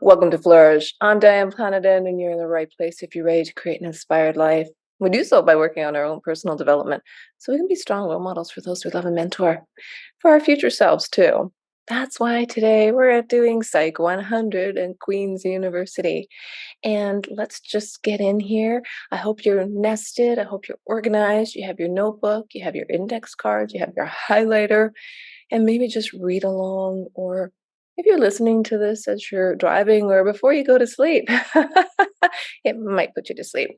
Welcome to Flourish. I'm Diane Planidin, and you're in the right place if you're ready to create an inspired life. We do so by working on our own personal development so we can be strong role models for those we love and mentor, for our future selves, too. That's why today we're doing Psych 100 and Queen's University. And let's just get in here. I hope you're nested. I hope you're organized. You have your notebook, you have your index cards, you have your highlighter, and maybe just read along, or if you're listening to this as you're driving or before you go to sleep, it might put you to sleep.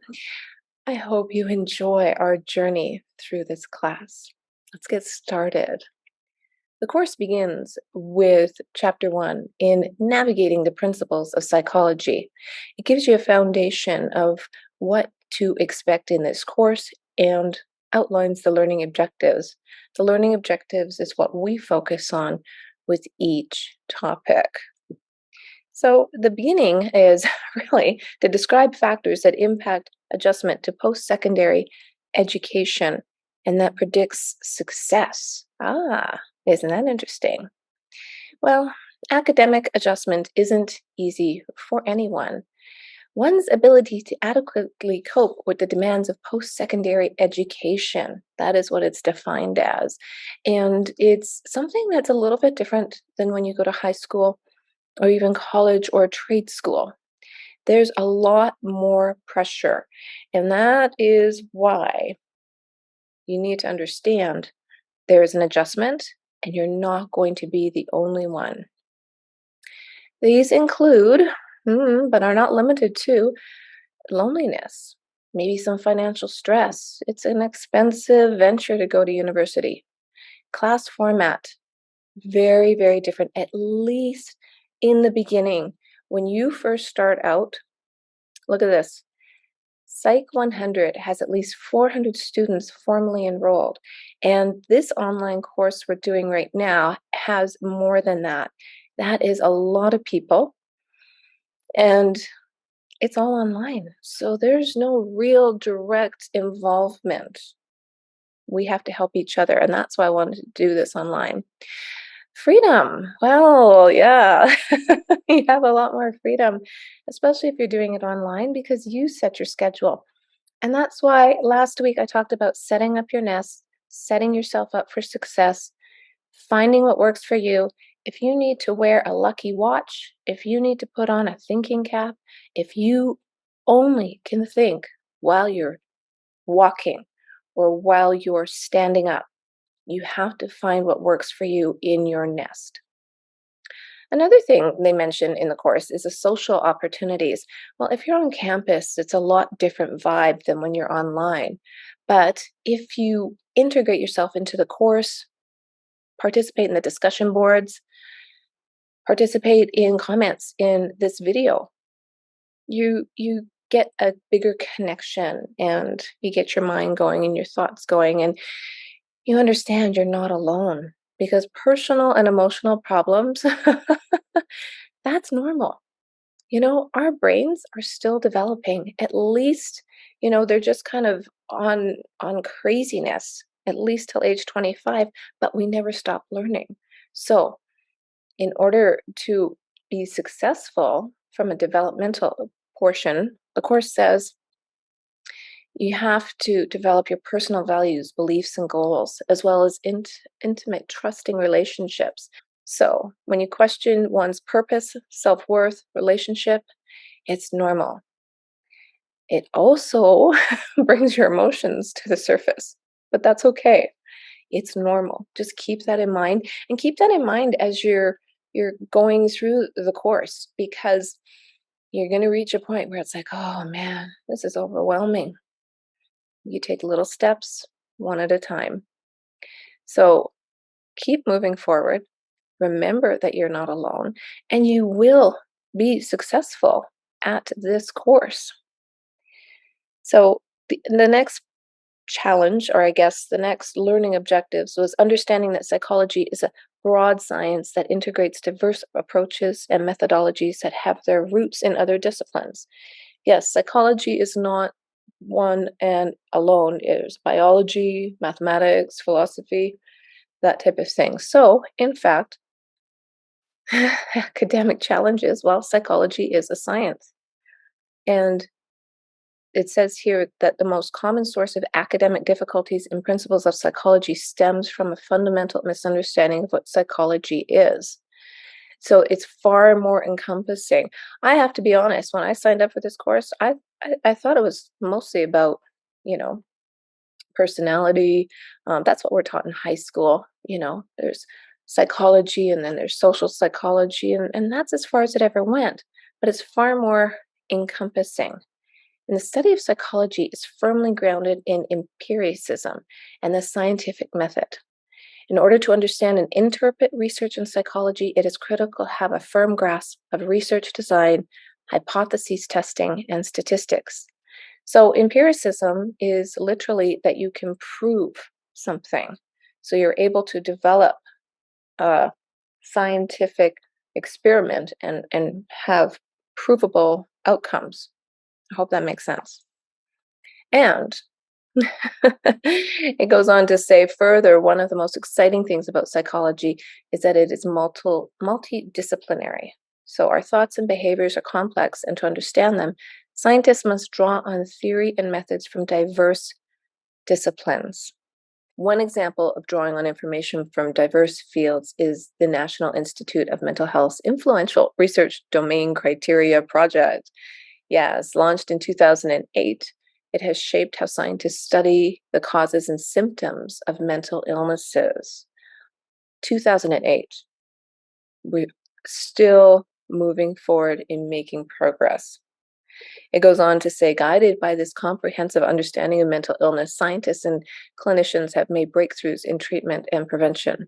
I hope you enjoy our journey through this class. Let's get started. The course begins with chapter 1 in navigating the principles of psychology. It gives you a foundation of what to expect in this course and outlines the learning objectives. The learning objectives is what we focus on with each topic. So, the beginning is really to describe factors that impact adjustment to post secondary education and that predicts success. Isn't that interesting? Well, academic adjustment isn't easy for anyone. One's ability to adequately cope with the demands of post secondary education, that is what it's defined as. And it's something that's a little bit different than when you go to high school or even college or trade school. There's a lot more pressure. And that is why you need to understand there is an adjustment and you're not going to be the only one. These include, but are not limited to, loneliness, maybe some financial stress. It's an expensive venture to go to university. Class format, very, very different, at least in the beginning. When you first start out, look at this. Psych 100 has at least 400 students formally enrolled. And this online course we're doing right now has more than that. That is a lot of people. And it's all online. So there's no real direct involvement. We have to help each other. And that's why I wanted to do this online. Freedom. Well, yeah, you have a lot more freedom, especially if you're doing it online because you set your schedule. And that's why last week I talked about setting up your nest, setting yourself up for success, finding what works for you. If you need to wear a lucky watch, if you need to put on a thinking cap, if you only can think while you're walking or while you're standing up, you have to find what works for you in your nest. Another thing they mention in the course is the social opportunities. Well, if you're on campus, it's a lot different vibe than when you're online. But if you integrate yourself into the course, participate in the discussion boards, participate in comments in this video, you get a bigger connection and you get your mind going and your thoughts going, and you understand you're not alone, because personal and emotional problems, that's normal. Our brains are still developing. At least, they're just kind of on craziness at least till age 25, but we never stop learning. So, in order to be successful from a developmental portion, the course says you have to develop your personal values, beliefs, and goals, as well as intimate, trusting relationships. So, when you question one's purpose, self worth, relationship, it's normal. It also brings your emotions to the surface, but that's okay. It's normal. Just keep that in mind, and keep that in mind as you're going through the course, because you're going to reach a point where it's like, oh man, this is overwhelming. You take little steps one at a time. So keep moving forward. Remember that you're not alone, and you will be successful at this course. So the next challenge, or I guess the next learning objectives, was understanding that psychology is a broad science that integrates diverse approaches and methodologies that have their roots in other disciplines. Yes, psychology is not one and alone. There's biology, mathematics, philosophy, that type of thing. So, in fact, Academic challenges. Well, psychology is a science. And it says here that the most common source of academic difficulties in principles of psychology stems from a fundamental misunderstanding of what psychology is. So it's far more encompassing. I have to be honest, when I signed up for this course, I thought it was mostly about, you know, personality. That's what we're taught in high school. There's psychology and then there's social psychology, and that's as far as it ever went. But it's far more encompassing. And the study of psychology is firmly grounded in empiricism and the scientific method. In order to understand and interpret research in psychology, it is critical to have a firm grasp of research design, hypotheses testing, and statistics. So, empiricism is literally that you can prove something. So, you're able to develop a scientific experiment and have provable outcomes. I hope that makes sense. And it goes on to say further, one of the most exciting things about psychology is that it is multidisciplinary. So our thoughts and behaviors are complex, and to understand them, scientists must draw on theory and methods from diverse disciplines. One example of drawing on information from diverse fields is the National Institute of Mental Health's influential research domain criteria project. Yes, launched in 2008, it has shaped how scientists study the causes and symptoms of mental illnesses. 2008, we're still moving forward in making progress. It goes on to say, guided by this comprehensive understanding of mental illness, scientists and clinicians have made breakthroughs in treatment and prevention.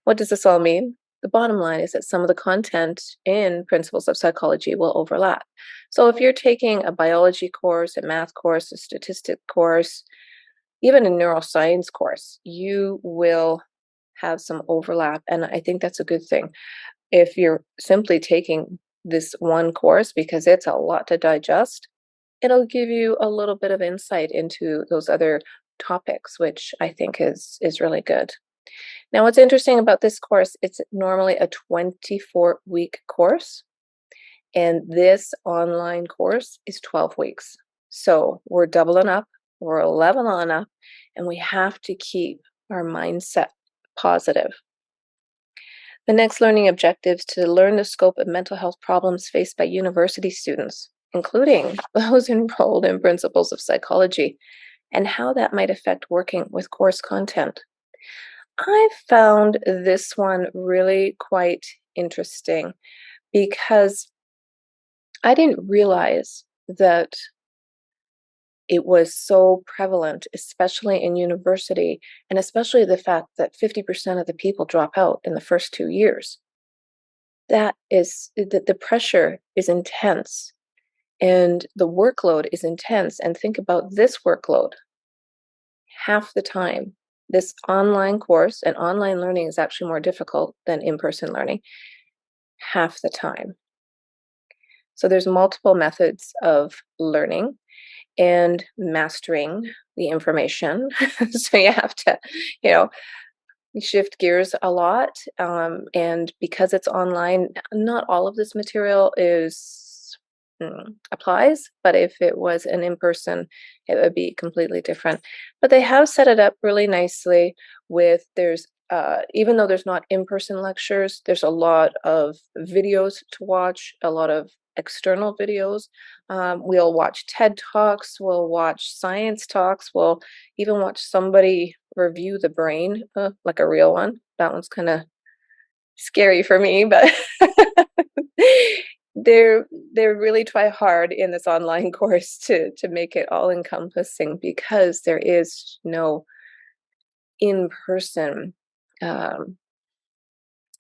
What does this all mean? The bottom line is that some of the content in principles of psychology will overlap. So if you're taking a biology course, a math course, a statistic course, even a neuroscience course, you will have some overlap. And I think that's a good thing. If you're simply taking this one course because it's a lot to digest, it'll give you a little bit of insight into those other topics, which I think is really good. Now, what's interesting about this course, it's normally a 24-week course, and this online course is 12 weeks. So we're doubling up, we're leveling up, and we have to keep our mindset positive. The next learning objective is to learn the scope of mental health problems faced by university students, including those enrolled in principles of psychology, and how that might affect working with course content. I found this one really quite interesting because I didn't realize that it was so prevalent, especially in university, and especially the fact that 50% of the people drop out in the first 2 years. That is, the pressure is intense and the workload is intense. And think about this workload. Half the time, this online course, and online learning is actually more difficult than in-person learning, half the time. So there's multiple methods of learning and mastering the information. So you have to, you know, shift gears a lot. And because it's online, not all of this material applies, but if it was an in-person, it would be completely different. But they have set it up really nicely with even though there's not in-person lectures, there's a lot of videos to watch, a lot of external videos. We'll watch TED Talks, we'll watch science talks, we'll even watch somebody review the brain, like a real one. That one's kind of scary for me, but they really try hard in this online course to make it all encompassing because there is no in-person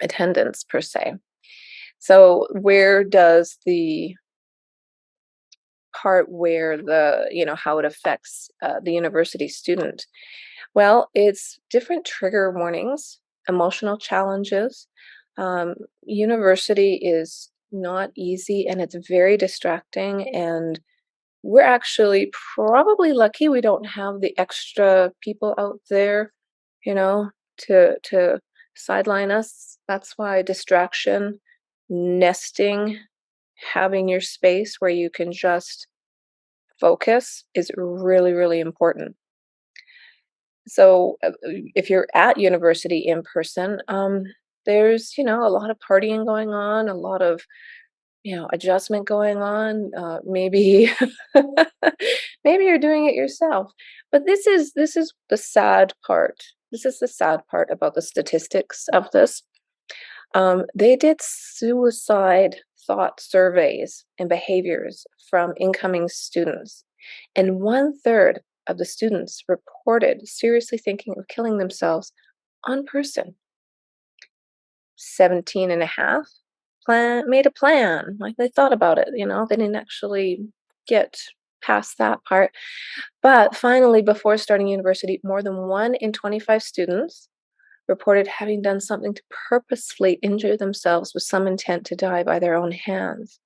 attendance per se. So where does the part where how it affects the university student? Well, it's different trigger warnings, emotional challenges. University is not easy and it's very distracting, and we're actually probably lucky we don't have the extra people out there, to sideline us. That's why distraction, nesting, having your space where you can just focus is really, really important. So, if you're at university in person, there's, a lot of partying going on, a lot of, adjustment going on. Maybe, maybe you're doing it yourself. But this is the sad part. This is the sad part about the statistics of this. They did suicide thought surveys and behaviors from incoming students, and one-third of the students reported seriously thinking of killing themselves on person. 17 and a half made a plan, like they thought about it, they didn't actually get past that part. But finally, before starting university, more than 1 in 25 students reported having done something to purposefully injure themselves with some intent to die by their own hands.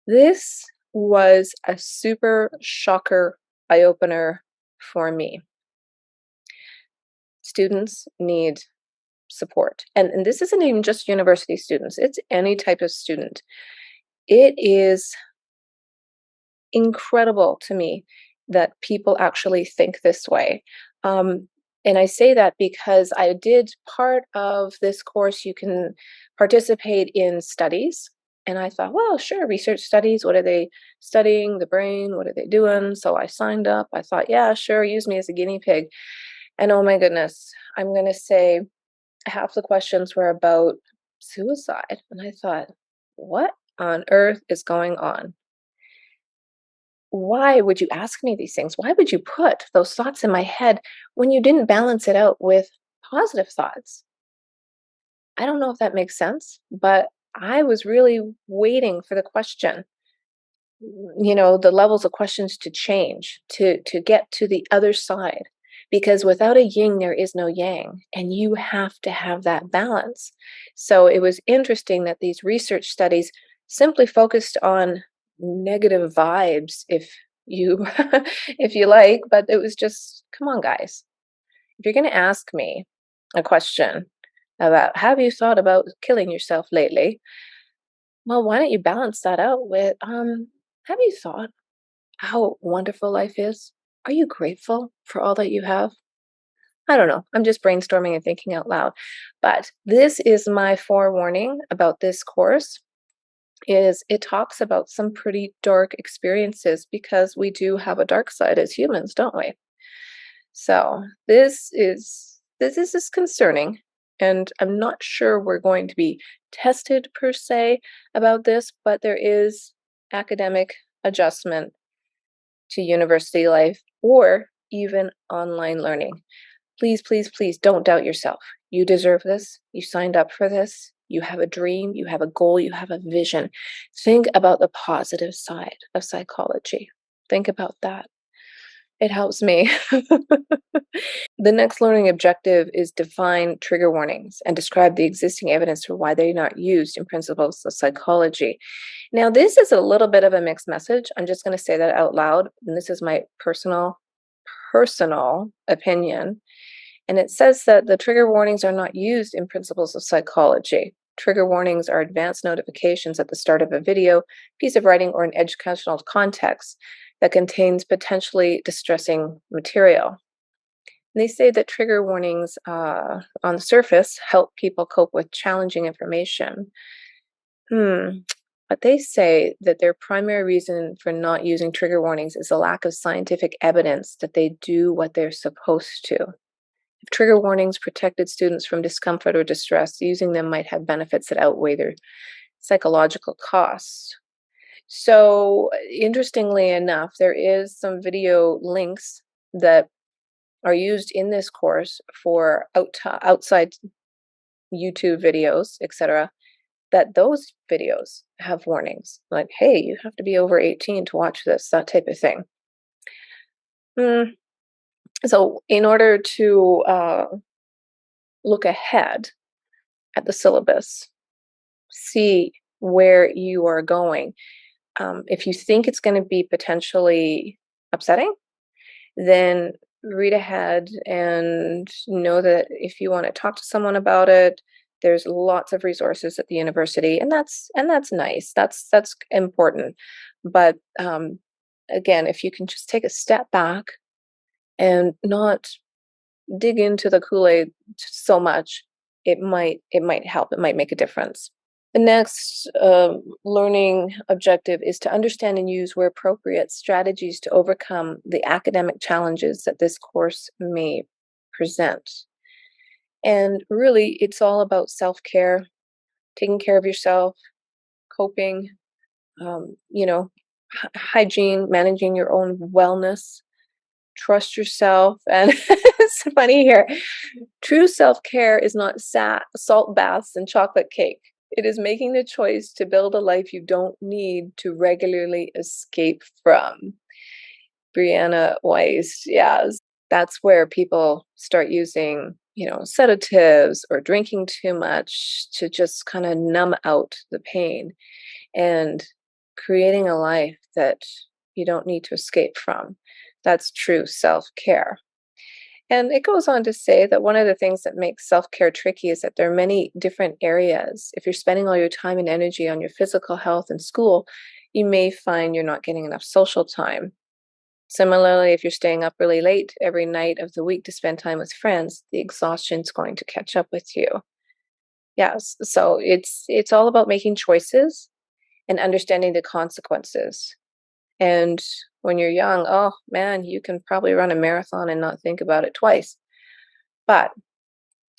This was a super shocker eye opener for me. Students need support. And this isn't even just university students, it's any type of student. It is incredible to me that people actually think this way. And I say that because I did part of this course, you can participate in studies. And I thought, well, sure, research studies. What are they studying? The brain, what are they doing? So I signed up. I thought, yeah, sure, use me as a guinea pig. And oh my goodness, I'm going to say half the questions were about suicide. And I thought, what on earth is going on? Why would you ask me these things? Why would you put those thoughts in my head when you didn't balance it out with positive thoughts? I don't know if that makes sense, but I was really waiting for the question, the levels of questions to change, to get to the other side. Because without a yin, there is no yang, and you have to have that balance. So it was interesting that these research studies simply focused on negative vibes, if you if you like, but it was just, come on, guys. If you're going to ask me a question about, have you thought about killing yourself lately? Well, why don't you balance that out with, have you thought how wonderful life is? Are you grateful for all that you have? I don't know. I'm just brainstorming and thinking out loud. But this is my forewarning about this course, is it talks about some pretty dark experiences, because we do have a dark side as humans, don't we? So this is concerning, and I'm not sure we're going to be tested per se about this, but there is academic adjustment to university life or even online learning. Please, please, please don't doubt yourself. You deserve this. You signed up for this. You have a dream. You have a goal. You have a vision. Think about the positive side of psychology. Think about that. It helps me. The next learning objective is define trigger warnings and describe the existing evidence for why they're not used in principles of psychology. Now, this is a little bit of a mixed message. I'm just going to say that out loud. And this is my personal opinion. And it says that the trigger warnings are not used in principles of psychology. Trigger warnings are advanced notifications at the start of a video, piece of writing, or an educational context that contains potentially distressing material. And they say that trigger warnings on the surface help people cope with challenging information. But they say that their primary reason for not using trigger warnings is a lack of scientific evidence that they do what they're supposed to. If trigger warnings protected students from discomfort or distress, using them might have benefits that outweigh their psychological costs. So, interestingly enough, there is some video links that are used in this course for outside YouTube videos, etc., that those videos have warnings like, hey, you have to be over 18 to watch this, that type of thing. So in order to look ahead at the syllabus, see where you are going, if you think it's going to be potentially upsetting, then read ahead and know that if you want to talk to someone about it, there's lots of resources at the university, and that's nice. That's important. But again, if you can just take a step back and not dig into the Kool-Aid so much, it might help. It might make a difference. The next learning objective is to understand and use, where appropriate, strategies to overcome the academic challenges that this course may present. And really, it's all about self-care, taking care of yourself, coping, you know, hygiene, managing your own wellness, trust yourself. And it's funny here. True self care is not salt baths and chocolate cake. It is making the choice to build a life you don't need to regularly escape from. Brianna Weiss, yes. That's where people start using, sedatives or drinking too much to just kind of numb out the pain, and creating a life that you don't need to escape from. That's true self care. And it goes on to say that one of the things that makes self care tricky is that there are many different areas. If you're spending all your time and energy on your physical health and school, you may find you're not getting enough social time. Similarly, if you're staying up really late every night of the week to spend time with friends, the exhaustion's going to catch up with you. Yes, so it's all about making choices and understanding the consequences. And when you're young, oh man, you can probably run a marathon and not think about it twice. But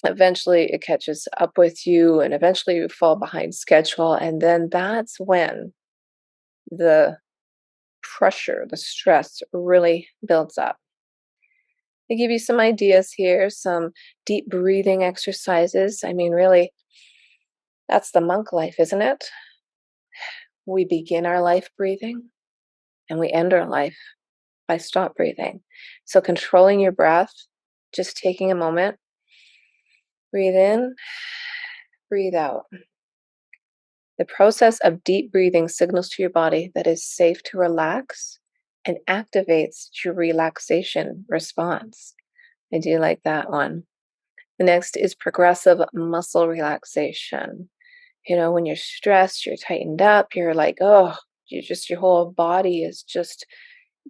eventually it catches up with you, and eventually you fall behind schedule. And then that's when the pressure, the stress really builds up. I give you some ideas here, some deep breathing exercises. I mean, really, that's the monk life, isn't it? We begin our life breathing and we end our life by stop breathing. So controlling your breath, just taking a moment, breathe in, breathe out. The process of deep breathing signals to your body that it's safe to relax and activates your relaxation response. I do like that one. The next is progressive muscle relaxation. When you're stressed, you're tightened up, you're like, oh, your whole body is just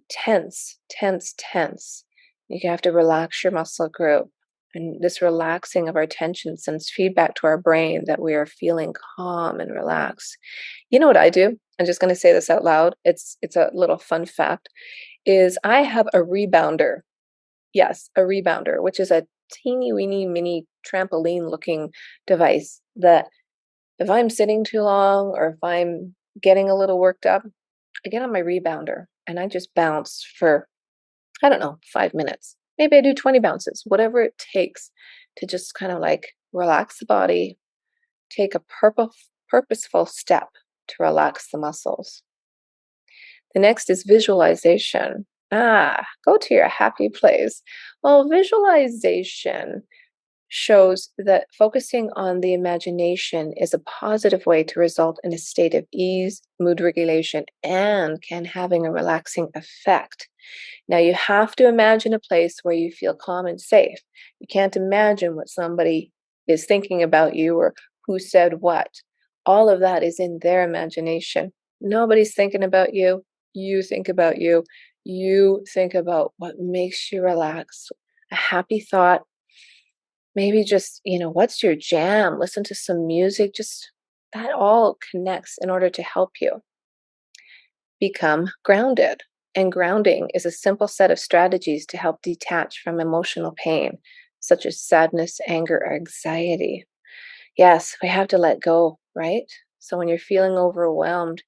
tense, tense, tense. You have to relax your muscle group. And this relaxing of our tension sends feedback to our brain that we are feeling calm and relaxed. You know what I do? I'm just going to say this out loud. It's a little fun fact, is I have a rebounder. Yes, a rebounder, which is a teeny weeny mini trampoline looking device that if I'm sitting too long or if I'm getting a little worked up, I get on my rebounder and I just bounce for, I don't know, 5 minutes. Maybe I do 20 bounces, whatever it takes to just kind of like relax the body, take a purposeful step to relax the muscles. The next is visualization. Go to your happy place. Well, visualization shows that focusing on the imagination is a positive way to result in a state of ease, mood regulation, and can having a relaxing effect. Now, you have to imagine a place where you feel calm and safe. You can't imagine what somebody is thinking about you or who said what. All of that is in their imagination. Nobody's thinking about you. You think about you. You think about what makes you relax. A happy thought. Maybe just, what's your jam? Listen to some music. Just that all connects in order to help you become grounded. And grounding is a simple set of strategies to help detach from emotional pain, such as sadness, anger, or anxiety. Yes, we have to let go, right? So when you're feeling overwhelmed,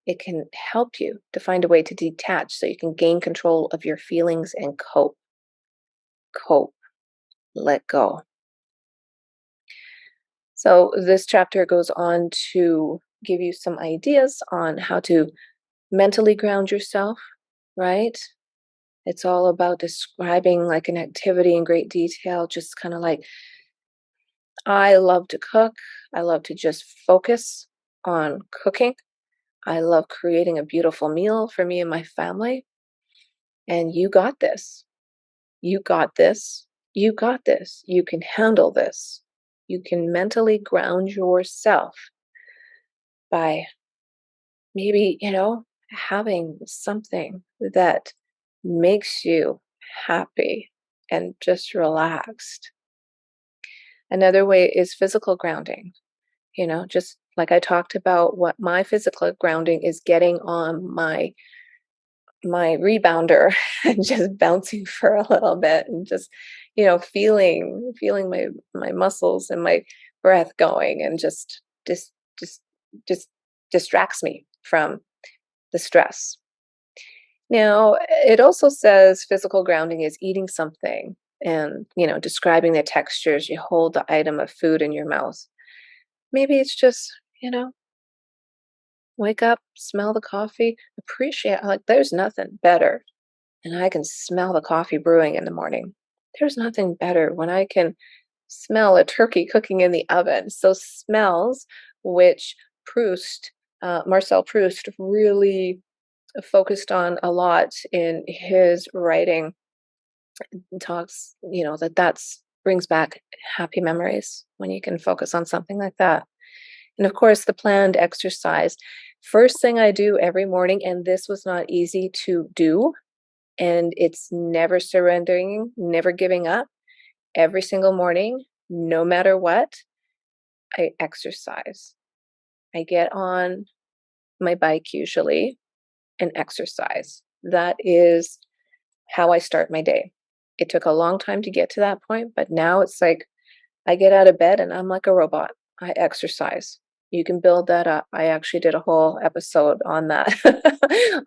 it can help you to find a way to detach so you can gain control of your feelings and cope. Cope, let go. So this chapter goes on to give you some ideas on how to mentally ground yourself, right? It's all about describing like an activity in great detail, just kind of like, I love to cook. I love to just focus on cooking. I love creating a beautiful meal for me and my family. And you got this. You got this. You got this. You can handle this. You can mentally ground yourself by maybe, having something that makes you happy and just relaxed. Another way is physical grounding, just like I talked about, what my physical grounding is getting on my rebounder and just bouncing for a little bit and just feeling my muscles and my breath going, and just just distracts me from the stress. Now, it also says physical grounding is eating something and, describing the textures. You hold the item of food in your mouth. Maybe it's just, wake up, smell the coffee, appreciate, like, there's nothing better. And I can smell the coffee brewing in the morning. There's nothing better when I can smell a turkey cooking in the oven. So smells, which Marcel Proust really focused on a lot in his writing, talks, that's brings back happy memories when you can focus on something like that. And of course, the planned exercise. First thing I do every morning, and this was not easy to do, and it's never surrendering, never giving up. Every single morning, no matter what, I exercise. I get on my bike usually and exercise. That is how I start my day. It took a long time to get to that point, but now it's like I get out of bed and I'm like a robot. I exercise. You can build that up. I actually did a whole episode on that,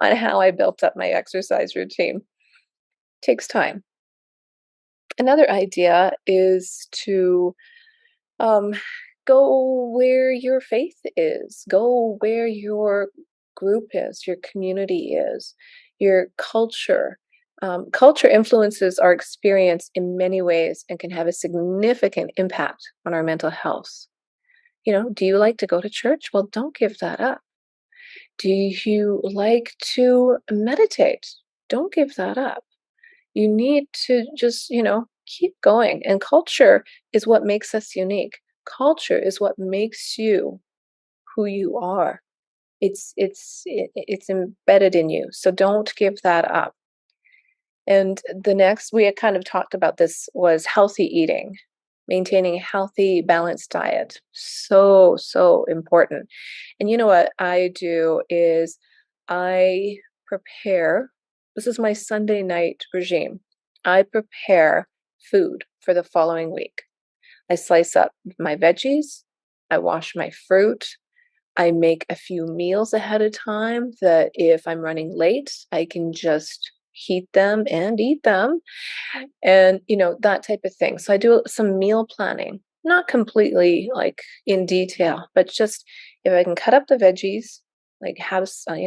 on how I built up my exercise routine. Takes time. Another idea is to um, go where your faith is, go where your group is, your community is, your culture. Culture influences our experience in many ways and can have a significant impact on our mental health. Do you like to go to church? Well, don't give that up. Do you like to meditate? Don't give that up. You need to just, keep going. And culture is what makes us unique. Culture is what makes you who you are. It's embedded in you. So don't give that up. And the next, we had kind of talked about this, was healthy eating, maintaining a healthy, balanced diet. So, so important. And you know what I do is I prepare, this is my Sunday night regime. I prepare food for the following week. I slice up my veggies, I wash my fruit, I make a few meals ahead of time that if I'm running late, I can just heat them and eat them, and that type of thing. So I do some meal planning, not completely like in detail, but just if I can cut up the veggies, like have some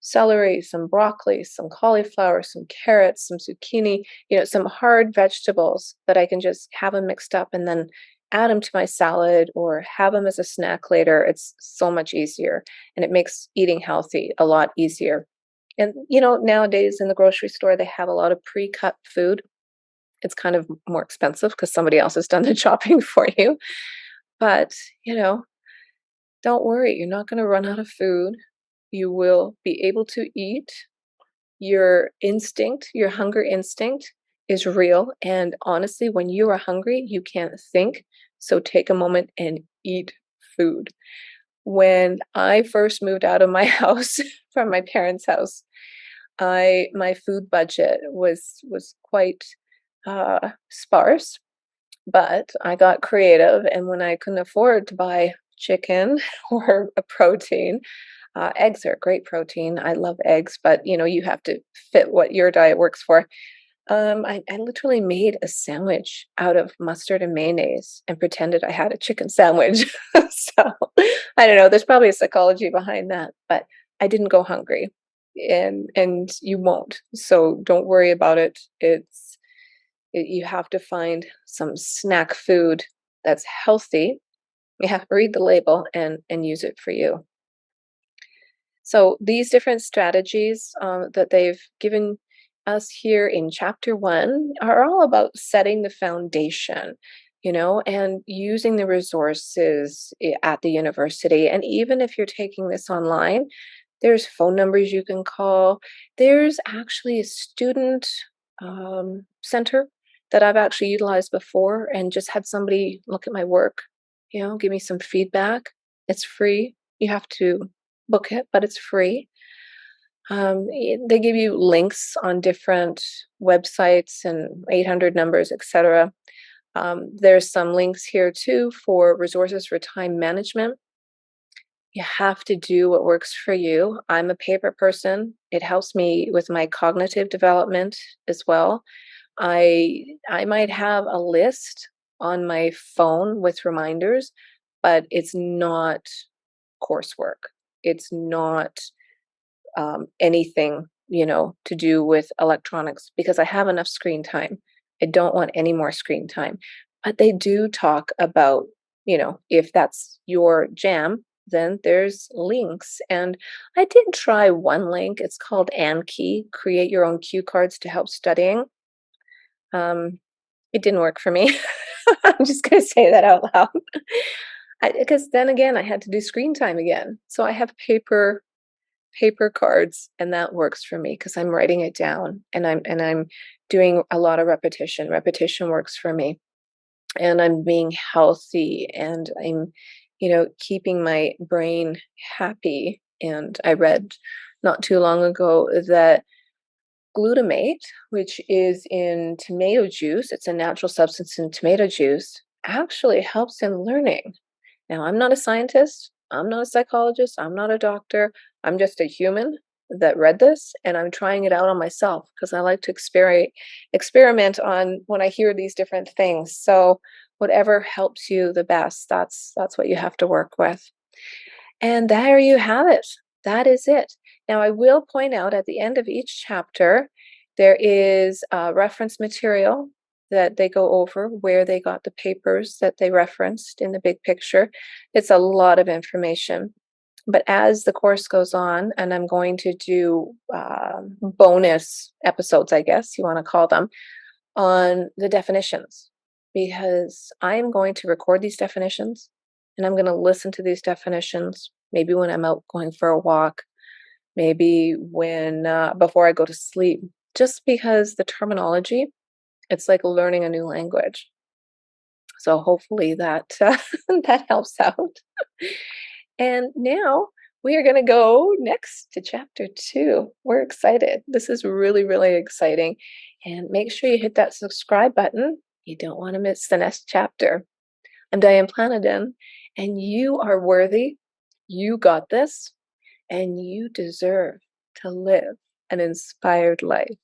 celery, some broccoli, some cauliflower, some carrots, some zucchini, some hard vegetables that I can just have them mixed up and then add them to my salad or have them as a snack later. It's so much easier, and it makes eating healthy a lot easier. And nowadays in the grocery store, they have a lot of pre-cut food. It's kind of more expensive because somebody else has done the chopping for you. But, don't worry, you're not going to run out of food. You will be able to eat. Your instinct, your hunger instinct is real. And honestly, when you are hungry, you can't think. So take a moment and eat food. When I first moved out of my house, from my parents' house, my food budget was quite sparse, but I got creative, and when I couldn't afford to buy chicken or a protein, eggs are a great protein. I love eggs, but you have to fit what your diet works for. I literally made a sandwich out of mustard and mayonnaise and pretended I had a chicken sandwich. So I don't know. There's probably a psychology behind that, but I didn't go hungry, and you won't. So don't worry about it. You have to find some snack food that's healthy. You have to read the label and use it for you. So these different strategies that they've given us here in chapter 1 are all about setting the foundation, and using the resources at the university. And even if you're taking this online, there's phone numbers you can call. There's actually a student center that I've actually utilized before and just had somebody look at my work, give me some feedback. It's free. You have to book it, but it's free. They give you links on different websites and 800 numbers, etc. There's some links here too for resources for time management. You have to do what works for you. I'm a paper person. It helps me with my cognitive development as well. I might have a list on my phone with reminders, but it's not coursework. It's not anything, to do with electronics because I have enough screen time. I don't want any more screen time. But they do talk about, if that's your jam, then there's links. And I did try one link. It's called Anki, Create Your Own Cue Cards to Help Studying. It didn't work for me. I'm just going to say that out loud. Because then again, I had to do screen time again. So I have paper cards, and that works for me because I'm writing it down and I'm doing a lot of repetition. Repetition works for me, and I'm being healthy, and I'm keeping my brain happy. And I read not too long ago that glutamate, which is in tomato juice, it's a natural substance in tomato juice, actually helps in learning. Now, I'm not a scientist, I'm not a psychologist, I'm not a doctor, I'm just a human that read this, and I'm trying it out on myself because I like to experiment on when I hear these different things. So whatever helps you the best, that's what you have to work with. And there you have it. That is it. Now, I will point out at the end of each chapter, there is reference material that they go over where they got the papers that they referenced in the big picture. It's a lot of information. But as the course goes on, and I'm going to do bonus episodes, I guess you want to call them, on the definitions, because I'm going to record these definitions and I'm going to listen to these definitions, maybe when I'm out going for a walk, maybe when before I go to sleep, just because the terminology, it's like learning a new language. So hopefully that that helps out. And now we are going to go next to chapter 2. We're excited. This is really, really exciting. And make sure you hit that subscribe button. You don't want to miss the next chapter. I'm Diane Planidin, and you are worthy. You got this, and you deserve to live an inspired life.